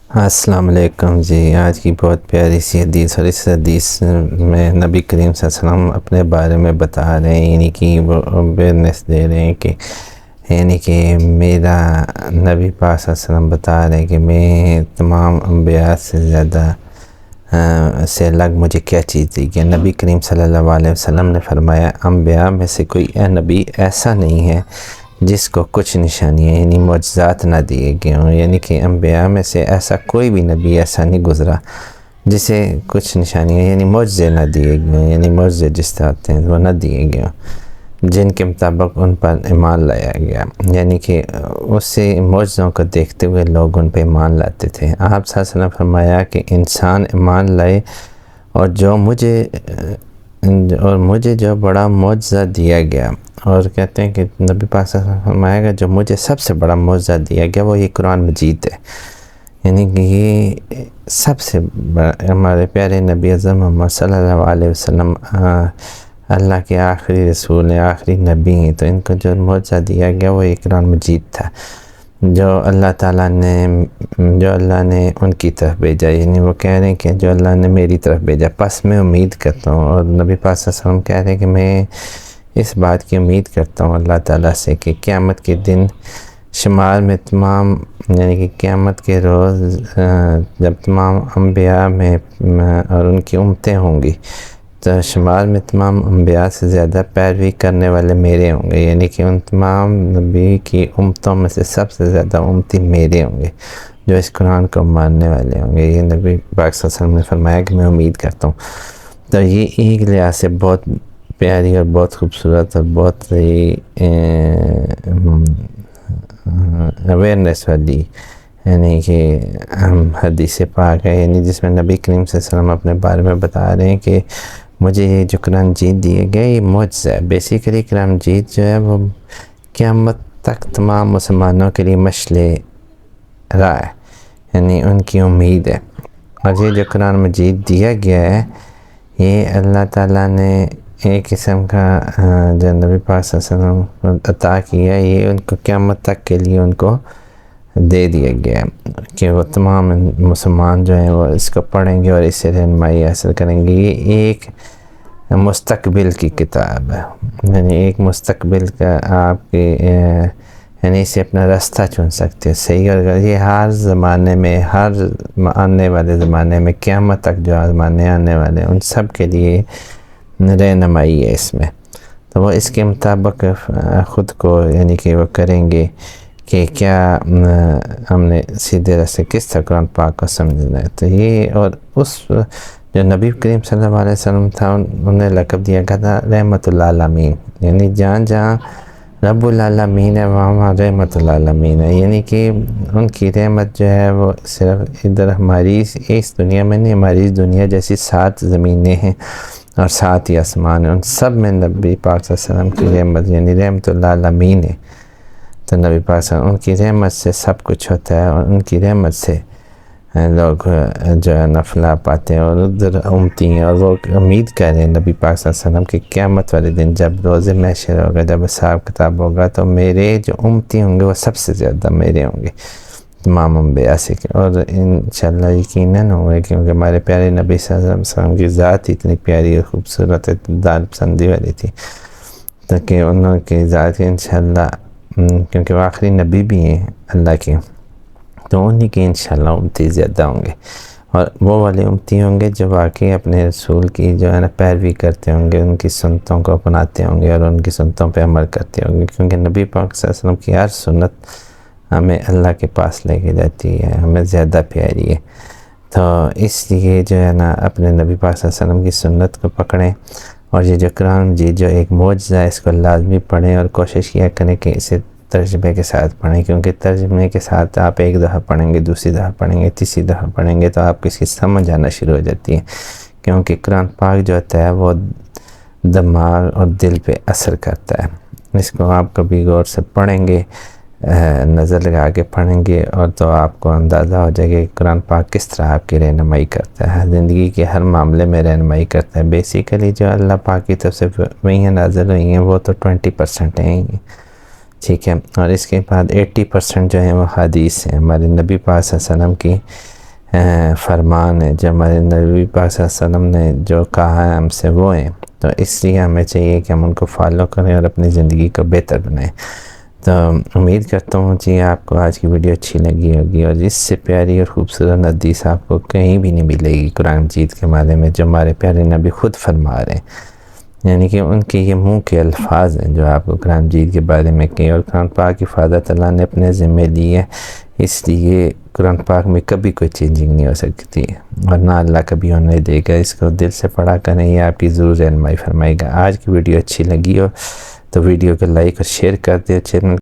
السلام علیکم جی۔ آج کی بہت پیاری سی حدیث، اور اس حدیث میں نبی کریم صلی اللہ علیہ وسلم اپنے بارے میں بتا رہے ہیں، یعنی کہ وہ اویئرنیس دے رہے ہیں کہ یعنی کہ میرا نبی پاک صلی اللہ علیہ وسلم بتا رہے ہیں کہ میں تمام انبیاء سے زیادہ سے الگ مجھے کیا چیز دی گئی۔ نبی کریم صلی اللہ علیہ وسلم نے فرمایا انبیاء میں سے کوئی نبی ایسا نہیں ہے جس کو کچھ نشانیاں یعنی معجزات نہ دیے گئے ہوں، یعنی کہ انبیاء میں سے ایسا کوئی بھی نبی ایسا نہیں گزرا جسے کچھ نشانیاں یعنی معجزے نہ دیے گئے ہوں، یعنی معجزے جس طرح ہوتے ہیں وہ نہ دیے گئے ہوں جن کے مطابق ان پر ایمان لایا گیا، یعنی کہ اس سے معجزوں کو دیکھتے ہوئے لوگ ان پہ ایمان لاتے تھے۔ آپ صلی اللہ علیہ وسلم نے فرمایا کہ انسان ایمان لائے اور مجھے جو بڑا معجزہ دیا گیا، اور کہتے ہیں کہ نبی پاک صلی اللہ علیہ وسلم فرمایا گا جو مجھے سب سے بڑا معجزہ دیا گیا وہ یہ قرآن مجید ہے، یعنی کہ یہ سب سے بڑا ہمارے پیارے نبی اعظم محمد صلی اللہ علیہ وسلم اللہ کے آخری رسول ہیں، آخری نبی ہیں، تو ان کو جو معجزہ دیا گیا وہ یہ قرآن مجید تھا جو اللہ نے ان کی طرف بھیجا، یعنی وہ کہہ رہے ہیں کہ جو اللہ نے میری طرف بھیجا، پس میں امید کرتا ہوں، اور نبی پاک صلی اللہ علیہ وسلم کہہ رہے ہیں کہ میں اس بات کی امید کرتا ہوں اللہ تعالیٰ سے کہ قیامت کے دن شمار میں تمام یعنی کہ قیامت کے روز جب تمام انبیاء میں اور ان کی امتیں ہوں گی تو شمار میں تمام انبیاء سے زیادہ پیروی کرنے والے میرے ہوں گے، یعنی کہ ان تمام نبی کی امتوں میں سے سب سے زیادہ امتی میرے ہوں گے جو اس قرآن کو ماننے والے ہوں گے۔ یہ نبی پاک صلی اللہ علیہ وسلم نے فرمایا کہ میں امید کرتا ہوں۔ تو یہ ایک لحاظ سے بہت پیاری اور بہت خوبصورت اور بہت ہی اویئرنیس والی یعنی کہ حدیث پاک ہے، یعنی جس میں نبی کریم صلی اللہ علیہ وسلم اپنے بارے میں بتا رہے ہیں کہ مجھے یہ جو قرآن مجید دیے گئے یہ معجزہ ہے۔ بیسیکلی قرآن مجید جو ہے وہ قیامت تک تمام مسلمانوں کے لیے مشعل راہ ہے، یعنی ان کی امید ہے، اور یہ جو قرآن مجید دیا گیا ہے یہ اللہ تعالیٰ نے ایک قسم کا جو نبی پاک صلی اللہ علیہ وسلم عطا کیا، یہ ان کو قیامت تک کے لیے ان کو دے دیا گیا کہ وہ تمام مسلمان جو ہیں وہ اس کو پڑھیں گے اور اس سے رہنمائی حاصل کریں گے۔ یہ ایک مستقبل کی کتاب ہے، یعنی ایک مستقبل کا آپ کے یعنی اسے اپنا راستہ چن سکتے ہیں، صحیح اور غلط۔ یہ ہر زمانے میں، ہر آنے والے زمانے میں، قیامت تک جو زمانے آنے والے ہیں ان سب کے لیے رہنمائی ہے اس میں، تو وہ اس کے مطابق خود کو یعنی کہ وہ کریں گے کہ کیا ہم نے سیدھے راستے کس طرح قرآن پاک کو سمجھنا ہے۔ تو یہ اور اس جو نبی کریم صلی اللہ علیہ وسلم تھا انہیں لقب دیا گیا تھا رحمت للعالمین، یعنی جہاں رب العالمین ہے وہاں رحمت العالمین ہے، یعنی کہ ان کی رحمت جو ہے وہ صرف ادھر ہماری اس دنیا میں نہیں، ہماری اس دنیا جیسی 7 زمینیں ہیں اور 7 ہی آسمان ہیں، ان سب میں نبی پاک صلی اللہ علیہ وسلم کی رحمت یعنی رحمت العالمین ہے۔ تو نبی پاک صلی اللہ علیہ وسلم ان کی رحمت سے سب کچھ ہوتا ہے، اور ان کی رحمت سے لوگ جو ہے نفلا پاتے ہیں اور ادھر امتی ہیں، اور وہ امید کر رہے ہیں نبی پاک صلی اللہ علیہ وسلم کہ قیامت والے دن جب روز محشر ہوگا، جب حساب کتاب ہوگا تو میرے جو امتی ہوں گے وہ سب سے زیادہ میرے ہوں گے تمام انبیاء سے، اور انشاءاللہ یقیناً ہوں گے، کیونکہ ہمارے پیارے نبی صلی اللہ علیہ وسلم کی ذات اتنی پیاری اور خوبصورت دال پسندی والی تھی تاکہ انہوں کی ذات انشاءاللہ کیونکہ وہ آخری نبی بھی ہیں اللہ کے، تو انہی کے انشاءاللہ امتی زیادہ ہوں گے، اور وہ والے امتی ہوں گے جو واقعی اپنے رسول کی جو ہے نا پیروی کرتے ہوں گے، ان کی سنتوں کو اپناتے ہوں گے اور ان کی سنتوں پہ عمل کرتے ہوں گے، کیونکہ نبی پاک صلی اللہ علیہ وسلم کی ہر سنت ہمیں اللہ کے پاس لے کے جاتی ہے، ہمیں زیادہ پیاری ہے۔ تو اس لیے جو ہے نا اپنے نبی پاک صلی اللہ علیہ وسلم کی سنت کو پکڑیں، اور یہ جو قرآن مجید جو ایک معجزہ ہے اس کو لازمی پڑھیں، اور کوشش کیا کریں کہ اسے ترجمے کے ساتھ پڑھیں، کیونکہ ترجمے کے ساتھ آپ ایک دفعہ پڑھیں گے، دوسری دفعہ پڑھیں گے، تیسری دفعہ پڑھیں گے تو آپ کو اس کی سمجھ آنا شروع ہو جاتی ہے، کیونکہ قرآن پاک جو ہوتا ہے وہ دماغ اور دل پہ اثر کرتا ہے۔ اس کو آپ کبھی غور سے پڑھیں گے، نظر لگا کے پڑھیں گے، اور تو آپ کو اندازہ ہو جائے گا کہ قرآن پاک کس طرح آپ کی رہنمائی کرتا ہے، زندگی کے ہر معاملے میں رہنمائی کرتا ہے۔ بیسیکلی جو اللہ پاک کی طرف سے وحیاں نازل ہوئی ہیں وہ تو 20% ہیں، ٹھیک ہے، اور اس کے بعد 80% جو ہیں وہ حدیث ہیں، ہمارے نبی پاک صلی اللہ علیہ وسلم کی فرمان ہے، جو ہمارے نبی پاک صلی اللہ علیہ وسلم نے جو کہا ہے ہم سے وہ ہیں، تو اس لیے ہمیں چاہیے کہ ہم ان کو فالو کریں اور اپنی زندگی کو بہتر بنائیں۔ تو امید کرتا ہوں جی آپ کو آج کی ویڈیو اچھی لگی ہوگی، اور اس سے پیاری اور خوبصورت حدیث آپ کو کہیں بھی نہیں ملے گی قرآن مجید کے بارے میں، جو ہمارے پیارے نبی خود فرما رہے ہیں، یعنی کہ ان کے یہ منہ کے الفاظ ہیں جو آپ کو قرآن مجید کے بارے میں کہیں، اور قرآن پاک حفاظت اللہ نے اپنے ذمہ لی ہے، اس لیے قرآن پاک میں کبھی کوئی چینجنگ نہیں ہو سکتی، ورنہ اللہ کبھی ہونے دے گا۔ اس کو دل سے پڑھا کریں، یہ آپ کی ضرور رہنمائی فرمائے گا۔ آج کی ویڈیو اچھی لگی ہو تو ویڈیو کو لائک اور شیئر کر دیں، چینل